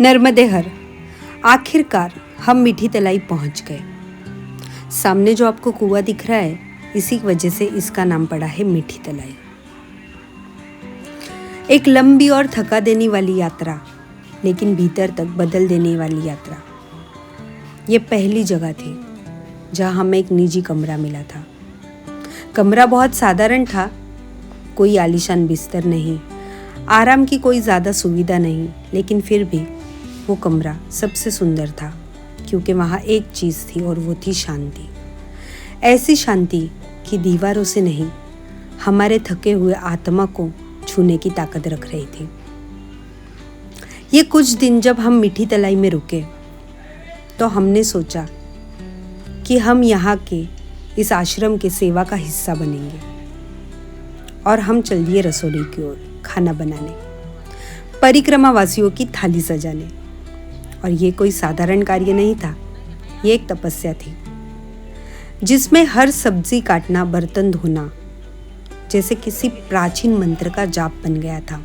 नर्मदे हर, आखिरकार हम मीठी तलाई पहुंच गए। सामने जो आपको कुआं दिख रहा है, इसी वजह से इसका नाम पड़ा है मीठी तलाई। एक लंबी और थका देने वाली यात्रा, लेकिन भीतर तक बदल देने वाली यात्रा। ये पहली जगह थी जहां हमें एक निजी कमरा मिला था। कमरा बहुत साधारण था, कोई आलीशान बिस्तर नहीं, आराम की कोई ज़्यादा सुविधा नहीं, लेकिन फिर भी वो कमरा सबसे सुंदर था, क्योंकि वहाँ एक चीज़ थी और वो थी शांति। ऐसी शांति कि दीवारों से नहीं, हमारे थके हुए आत्मा को छूने की ताकत रख रही थी। ये कुछ दिन जब हम मीठी तलाई में रुके, तो हमने सोचा कि हम यहाँ के इस आश्रम के सेवा का हिस्सा बनेंगे, और हम चल दिए रसोई की ओर खाना बनाने, परिक्रमा वासियों की थाली सजाने। और ये कोई साधारण कार्य नहीं था, ये एक तपस्या थी जिसमें हर सब्जी काटना, बर्तन धोना जैसे किसी प्राचीन मंत्र का जाप बन गया था।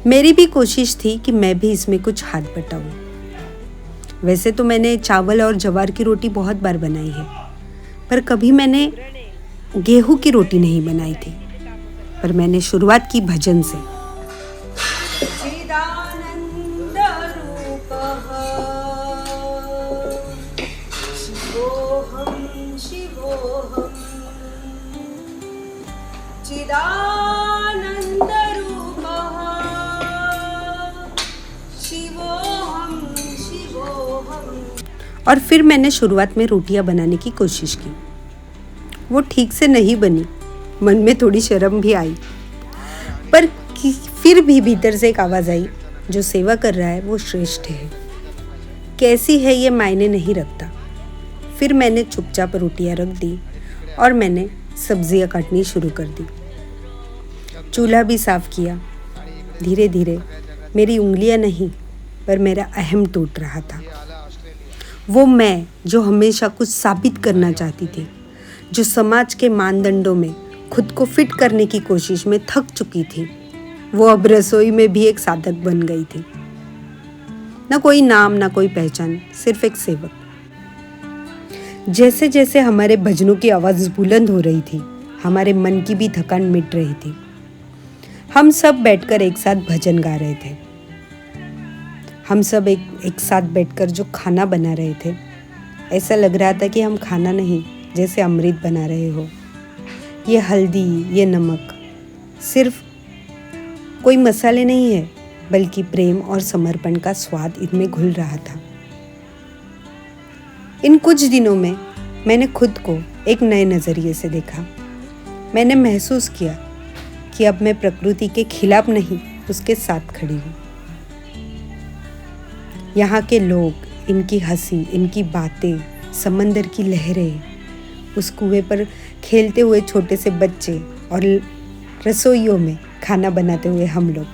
मेरी भी कोशिश थी कि मैं भी इसमें कुछ हाथ बटाऊं। वैसे तो मैंने चावल और ज्वार की रोटी बहुत बार बनाई है, पर कभी मैंने गेहूं की रोटी नहीं बनाई थी। पर मैंने शुरुआत की भजन से। और फिर मैंने शुरुआत में रोटियां बनाने की कोशिश की। वो ठीक से नहीं बनी, मन में थोड़ी शर्म भी आई, पर फिर भी भीतर से एक आवाज़ आई, जो सेवा कर रहा है वो श्रेष्ठ है, कैसी है ये मायने नहीं रखता। फिर मैंने चुपचाप रोटियां रख दी और मैंने सब्जियां काटनी शुरू कर दी। चूल्हा भी साफ किया। धीरे धीरे मेरी उंगलियां नहीं, पर मेरा अहम टूट रहा था। वो मैं जो हमेशा कुछ साबित करना चाहती थी, जो समाज के मानदंडों में खुद को फिट करने की कोशिश में थक चुकी थी, वो अब रसोई में भी एक साधक बन गई थी। ना कोई नाम, ना कोई पहचान, सिर्फ एक सेवक। जैसे जैसे हमारे भजनों की आवाज़ बुलंद हो रही थी, हमारे मन की भी थकान मिट रही थी। हम सब बैठकर एक साथ भजन गा रहे थे। हम सब एक साथ बैठकर जो खाना बना रहे थे, ऐसा लग रहा था कि हम खाना नहीं, जैसे अमृत बना रहे हो। ये हल्दी, ये नमक सिर्फ कोई मसाले नहीं है, बल्कि प्रेम और समर्पण का स्वाद इनमें घुल रहा था। इन कुछ दिनों में मैंने खुद को एक नए नज़रिए से देखा। मैंने महसूस किया कि अब मैं प्रकृति के खिलाफ नहीं, उसके साथ खड़ी हूँ। यहाँ के लोग, इनकी हंसी, इनकी बातें, समंदर की लहरें, उस कुएं पर खेलते हुए छोटे से बच्चे और रसोइयों में खाना बनाते हुए हम लोग,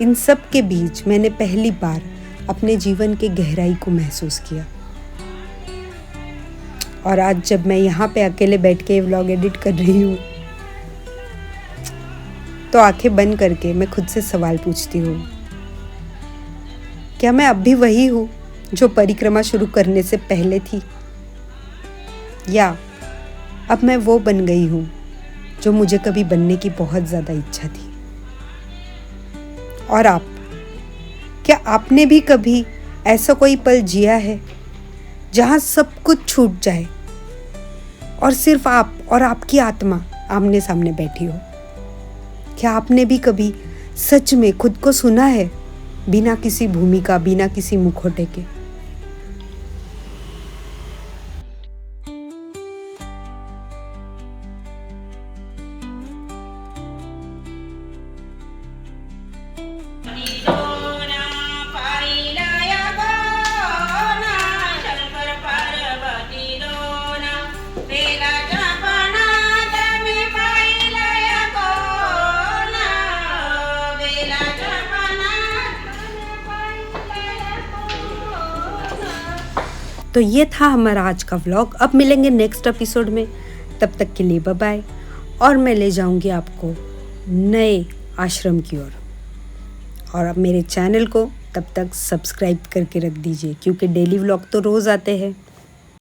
इन सब के बीच मैंने पहली बार अपने जीवन के गहराई को महसूस किया। और आज जब मैं यहाँ पे अकेले बैठ के व्लॉग एडिट कर रही हूँ, तो आंखें बंद करके मैं खुद से सवाल पूछती हूँ, क्या मैं अब भी वही हूँ जो परिक्रमा शुरू करने से पहले थी, या अब मैं वो बन गई हूँ जो मुझे कभी बनने की बहुत ज़्यादा इच्छा थी। और आप, क्या आपने भी कभी ऐसा कोई पल जिया है जहाँ सब कुछ छूट जाए और सिर्फ आप और आपकी आत्मा आमने सामने बैठी हो? क्या आपने भी कभी सच में खुद को सुना है, बिना किसी भूमिका, बिना किसी मुखौटे के? तो ये था हमारा आज का व्लॉग। अब मिलेंगे नेक्स्ट एपिसोड में, तब तक के लिए बाय बाय। और मैं ले जाऊंगी आपको नए आश्रम की ओर। और अब मेरे चैनल को तब तक सब्सक्राइब करके रख दीजिए, क्योंकि डेली व्लॉग तो रोज़ आते हैं।